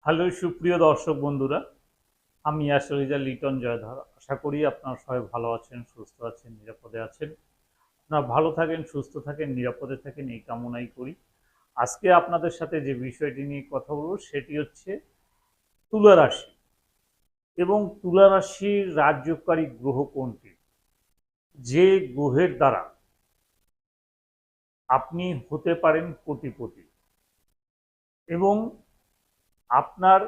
Hello সুপ্রিয় দর্শক বন্ধুরা, আমি আসলে লিটন জয়ধর। আশা করি আপনারা সবাই ভালো আছেন, সুস্থ আছেন, নিরাপদে আছেন। আপনারা ভালো থাকেন, সুস্থ থাকেন, নিরাপদে থাকেন, এই কামনাই করি। আজকে আপনাদের সাথে যে বিষয়টি নিয়ে কথা বলবো সেটি হচ্ছে তুলা রাশি এবং তুলা রাশির রাজযোগকারী গ্রহ কোনটি, যে গ্রহের দ্বারা আপনি হতে পারেন কোটিপতি এবং আপনার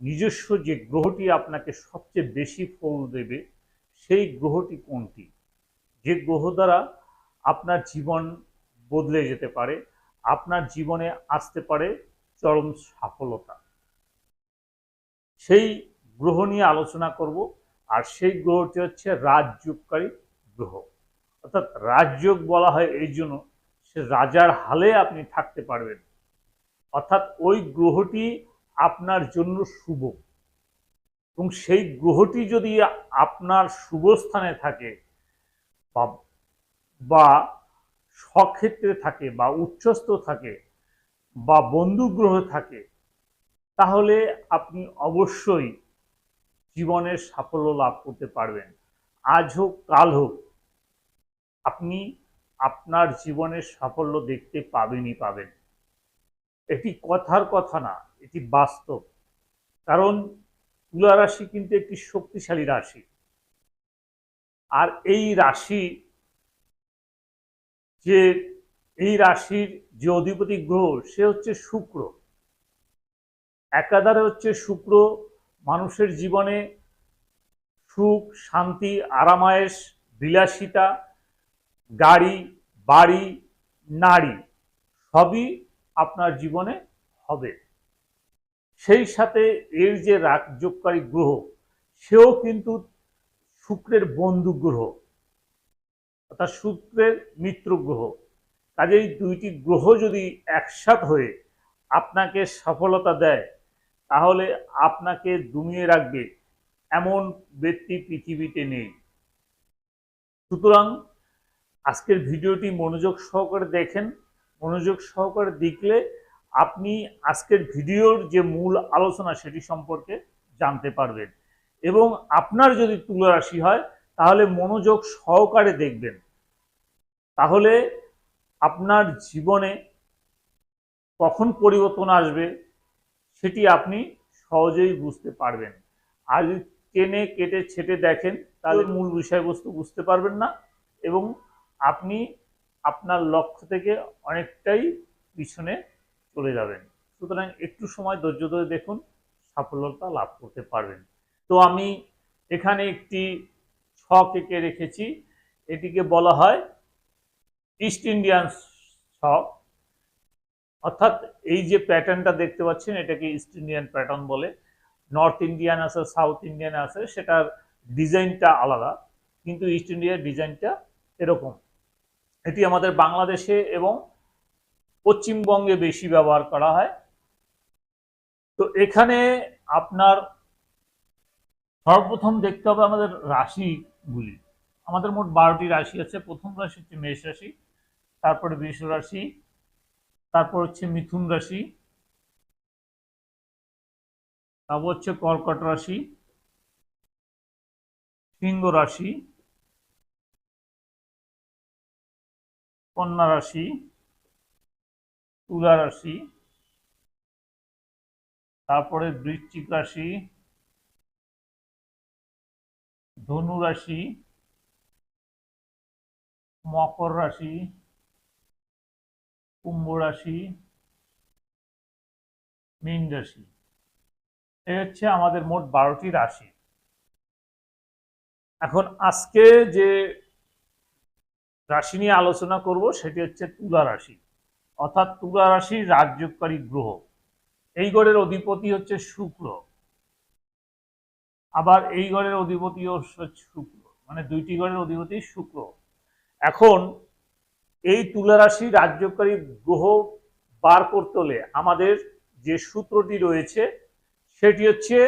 নিজস্ব যে গ্রহটি আপনাকে সবচেয়ে বেশি ফল দেবে সেই গ্রহটি কোনটি, যে গ্রহ দ্বারা আপনার জীবন বদলে যেতে পারে, আপনার জীবনে আসতে পারে চরম সফলতা। সেই গ্রহ নিয়ে আলোচনা করব। আর সেই গ্রহটি হচ্ছে রাজযোগকারী গ্রহ। অর্থাৎ রাজযোগ বলা হয় এই জন্য, সে রাজার হালে আপনি থাকতে পারবেন। অর্থাৎ ওই গ্রহটি আপনার জন্য শুভ, এবং সেই গ্রহটি যদি আপনার শুভ স্থানে থাকে বা স্বক্ষেত্রে থাকে বা উচ্চস্থ থাকে বা বন্ধু গ্রহ থাকে, তাহলে আপনি অবশ্যই জীবনের সাফল্য লাভ করতে পারবেন। আজ হোক কাল হোক, আপনি আপনার জীবনের সাফল্য দেখতে পাবেনই পাবেন। এটি কথার কথা না, এটি বাস্তব। কারণ তুলা রাশি কিন্তু একটি শক্তিশালী রাশি। আর যে এই রাশির যে অধিপতি গ্রহ সে হচ্ছে শুক্র। একাধারে হচ্ছে শুক্র মানুষের জীবনে সুখ, শান্তি, আরামায়েশ, বিলাসিতা, গাড়ি, বাড়ি, নারী সবই আপনার জীবনে হবে। সেই সাথে এর যে রাজযোগকারী গ্রহ সেও কিন্তু শুক্রের বন্ধু গ্রহ, অর্থাৎ শুক্রের মিত্র গ্রহ। কাজেই দুইটি গ্রহ যদি একসাথ হয়ে আপনাকে সফলতা দেয়, তাহলে আপনাকে দুনিয়ে রাখবে এমন ব্যক্তি পৃথিবীতে নেই। সুতরাং আজকের ভিডিওটি মনোযোগ সহকারে দেখেন। মনোযোগ সহকারে দেখলে আপনি আজকের ভিডিওর যে মূল আলোচনা সেটি সম্পর্কে জানতে পারবেন। এবং আপনার যদি তুলা রাশি হয় তাহলে মনোযোগ সহকারে দেখবেন, তাহলে আপনার জীবনে কখন পরিবর্তন আসবে সেটি আপনি সহজেই বুঝতে পারবেন। আর যদি টেনে কেটে ছেটে দেখেন তাহলে মূল বিষয়বস্তু বুঝতে পারবেন না এবং আপনি আপনার লক্ষ্য থেকে অনেকটাই পিছনে চলে যাবেন। সুতরাং একটু সময় ধৈর্য ধরে দেখুন, সাফল্যতা লাভ করতে পারবেন। তো আমি এখানে একটি ছক এঁকে রেখেছি। এটিকে বলা হয় ইস্ট ইন্ডিয়ান ছক। অর্থাৎ এই যে প্যাটার্নটা দেখতে পাচ্ছেন এটাকে ইস্ট ইন্ডিয়ান প্যাটার্ন বলে। নর্থ ইন্ডিয়ান আছে, সাউথ ইন্ডিয়ান আছে, সেটার ডিজাইনটা আলাদা, কিন্তু ইস্ট ইন্ডিয়ার ডিজাইনটা এরকম। এটি আমাদের বাংলাদেশে এবং পশ্চিমবঙ্গে বেশি ব্যবহার করা হয়। তো এখানে আপনার সর্বপ্রথম দেখতে হবে আমাদের রাশিগুলি। আমাদের মোট 12টি রাশি আছে। প্রথম রাশি হচ্ছে মেষ রাশি, তারপরে বৃষ রাশি, তারপর হচ্ছে মিথুন রাশি, তারপর হচ্ছে কর্কট রাশি, সিংহ রাশি, কন্যা রাশি, তুলা রাশি, তারপরে বৃশ্চিক রাশি, ধনু রাশি, মকর রাশি, কুম্ভ রাশি, মীন রাশি। এই হচ্ছে আমাদের মোট 12টি রাশি। এখন আজকে যে রাশি নিয়ে আলোচনা করব সেটি হচ্ছে তুলা রাশি, অর্থাৎ তুলা রাশির রাজযোগকারী গ্রহ। এই গড়ের অধিপতি হচ্ছে শুক্র, আবার এই গড়ের অধিপতি হচ্ছে শুক্র, মানে দুইটি গড়ের অধিপতি শুক্র। এখন এই তুলা রাশি রাজযোগকারী গ্রহ বার করতে হলে আমাদের যে সূত্রটি রয়েছে সেটি হচ্ছে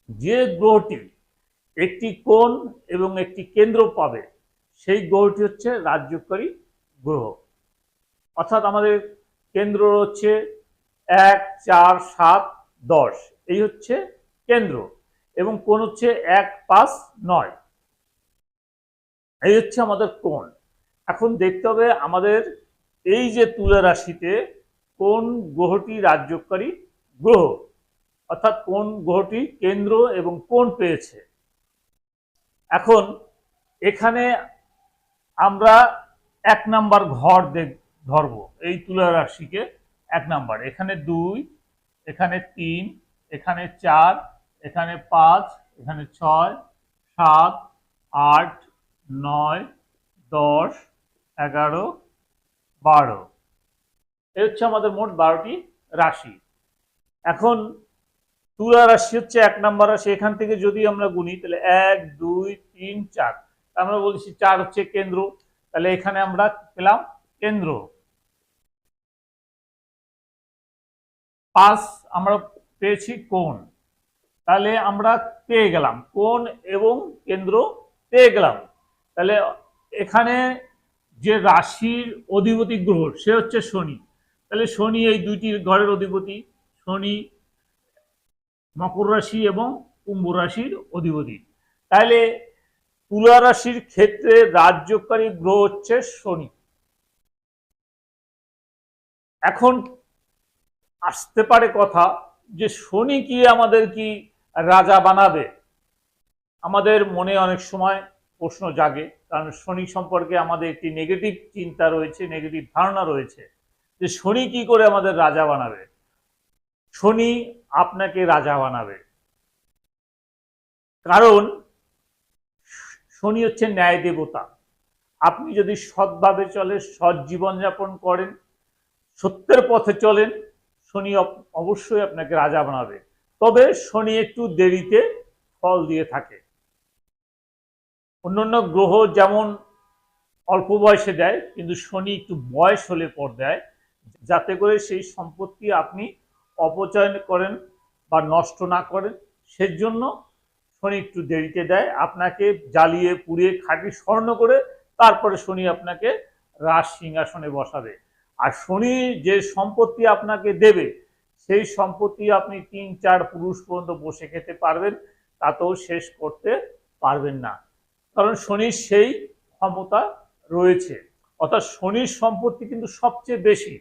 যে গ্রহটি একটি কোণ এবং একটি কেন্দ্র পাবে সেই গ্রহটি হচ্ছে রাজযোগকারী গ্রহ। অর্থাৎ আমাদের কেন্দ্র হচ্ছে 1, 4, 7, 10, এই হচ্ছে কেন্দ্র, এবং কোণ হচ্ছে 1, 5, 9, এই হচ্ছে আমাদের কোণ। এখন দেখতে হবে আমাদের এই যে তুলা রাশিতে কোন গ্রহটি রাজ্যকারী গ্রহ, অর্থাৎ কোন গ্রহটি কেন্দ্র এবং কোণ পেয়েছে। এখন এখানে আমরা 1 নাম্বার ঘর ধরবো, এই তুলা রাশিকে 1 নাম্বার, এখানে 2, এখানে 3, এখানে 4, এখানে 5, এখানে 6, 7, 8, 9, 10, 11, 12, এই হচ্ছে আমাদের মোট 12টি রাশি। এখন তুলা রাশি হচ্ছে 1 নাম্বার রাশি, এখান থেকে যদি আমরা গুনি তাহলে 1, 2, 3, 4, আমরা বলছি 4 হচ্ছে কেন্দ্র, তাহলে এখানে আমরা পেলাম কেন্দ্র। 5 আমরা পেয়েছি কোণ, তাহলে আমরা পেয়ে গেলাম কোণ এবং কেন্দ্র পেয়ে গেলাম। তাহলে এখানে যে রাশির অধিপতি গ্রহ সে হচ্ছে শনি, তাহলে শনি এই দুইটি ঘরের অধিপতি, শনি মকর রাশি এবং কুম্ভ রাশির অধিপতি। তাহলে তুলা রাশির ক্ষেত্রে রাজ্যকারী গ্রহ হচ্ছে শনি। এখন আসতে পারে কথা যে শনি কি আমাদের কি রাজা বানাবে, আমাদের মনে অনেক সময় প্রশ্ন জাগে, কারণ শনি সম্পর্কে আমাদের একটি নেগেটিভ চিন্তা রয়েছে, নেগেটিভ ধারণা রয়েছে যে শনি কি করে আমাদের রাজা বানাবে। শনি আপনাকে রাজা বানাবে, কারণ শনি হচ্ছে ন্যায় দেবতা। আপনি যদি সৎভাবে চলেন, সৎ জীবনযাপন করেন, সত্যের পথে চলেন, শনি অবশ্যই আপনাকে রাজা বানাবে। তবে শনি একটু দেরিতে ফল দিয়ে থাকে। অন্যান্য গ্রহ যেমন অল্প বয়সে দেয়, কিন্তু শনি একটু বয়স হলে পর দেয়, যাতে করে সেই সম্পত্তি আপনি অপচয় করেন বা নষ্ট না করেন। সেজন্য শনি একটু দেরিতে দেয়, আপনাকে জ্বালিয়ে পুড়িয়ে খাঁটি স্বর্ণ করে তারপরে শনি আপনাকে রাজ সিংহাসনে বসাবে। আর শনি যে সম্পত্তি আপনাকে দেবে সেই সম্পত্তি আপনি 3-4 পুরুষ পর্যন্ত বসে খেতে পারবেন, তাতেও শেষ করতে পারবেন না, কারণ শনির সেই ক্ষমতা রয়েছে। অর্থাৎ শনির সম্পত্তি কিন্তু সবচেয়ে বেশি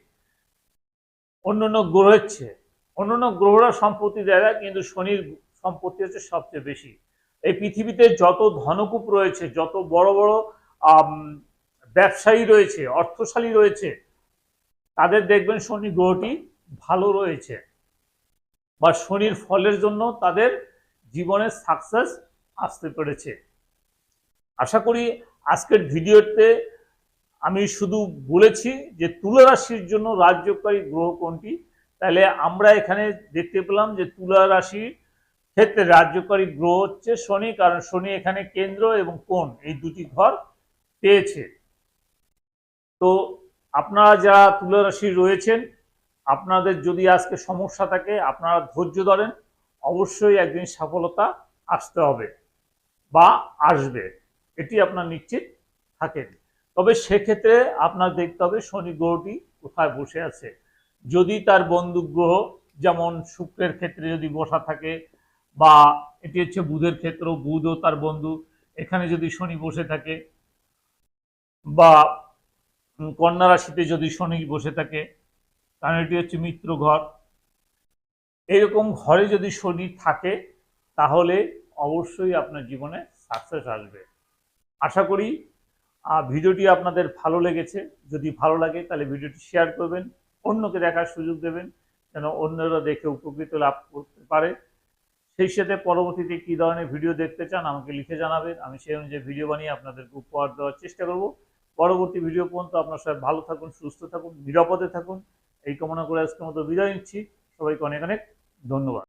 অন্যান্য গ্রহের চেয়ে। অন্যান্য গ্রহরা সম্পত্তি দেয় না, কিন্তু শনির সম্পত্তি হচ্ছে সবচেয়ে বেশি। এই পৃথিবীতে যত ধনকূপ রয়েছে, যত বড় বড় ব্যবসায়ী রয়েছে, অর্থশালী রয়েছে, তাদের দেখবেন শনি গ্রহটি ভালো রয়েছে, বা শনির ফলের জন্য তাদের জীবনে সাকসেস আসতে পেরেছে। আশা করি আজকের ভিডিওতে আমি শুধু বলেছি যে তুলা রাশির জন্য রাজ্যকারী গ্রহ কোনটি। তাহলে আমরা এখানে দেখতে পেলাম যে তুলা রাশির ক্ষেত্রে রাজ্যকারী গ্রহ হচ্ছে শনি, কারণ শনি এখানে কেন্দ্র এবং কোণ এই দুটি ঘর পেয়েছে। তো আপনারা যারা তুলা রাশি রয়েছেন, আপনাদের যদি আজকে সমস্যা থাকে, আপনারা ধৈর্য ধরেন, অবশ্যই একদিন সফলতা আসতে হবে বা আসবে, এটি আপনার নিশ্চিত থাকেন। তবে সেক্ষেত্রে আপনার দেখতে হবে শনি গ্রহটি কোথায় বসে আছে। যদি তার বন্ধু গ্রহ যেমন শুক্রের ক্ষেত্রে যদি বসা থাকে, বা এটি হচ্ছে বুধের ক্ষেত্র, বুধও তার বন্ধু, এখানে যদি শনি বসে থাকে, বা কন্যা রাশিতে যদি শনি বসে থাকে, কারণ এটি হচ্ছে মিত্র ঘর, এইরকম ঘরে যদি শনি থাকে তাহলে অবশ্যই আপনার জীবনে সাকসেস আসবে। আশা করি ভিডিওটি আপনাদের ভালো লেগেছে। যদি ভালো লাগে তাহলে ভিডিওটি শেয়ার করবেন, অন্যকে দেখার সুযোগ দেবেন, যেন অন্যরা দেখে উপকৃত লাভ করতে পারে। সেই সাথে পরবর্তীতে কী ধরনের ভিডিও দেখতে চান আমাকে লিখে জানাবেন, আমি সেই অনুযায়ী ভিডিও বানিয়ে আপনাদেরকে উপহার দেওয়ার চেষ্টা করব। পরবর্তী ভিডিও পর্যন্ত আপনার সবাই ভালো থাকুন, সুস্থ থাকুন, নিরাপদে থাকুন, এই কামনা করে আজকের মতো বিদায় নিচ্ছি। সবাইকে অনেক অনেক ধন্যবাদ।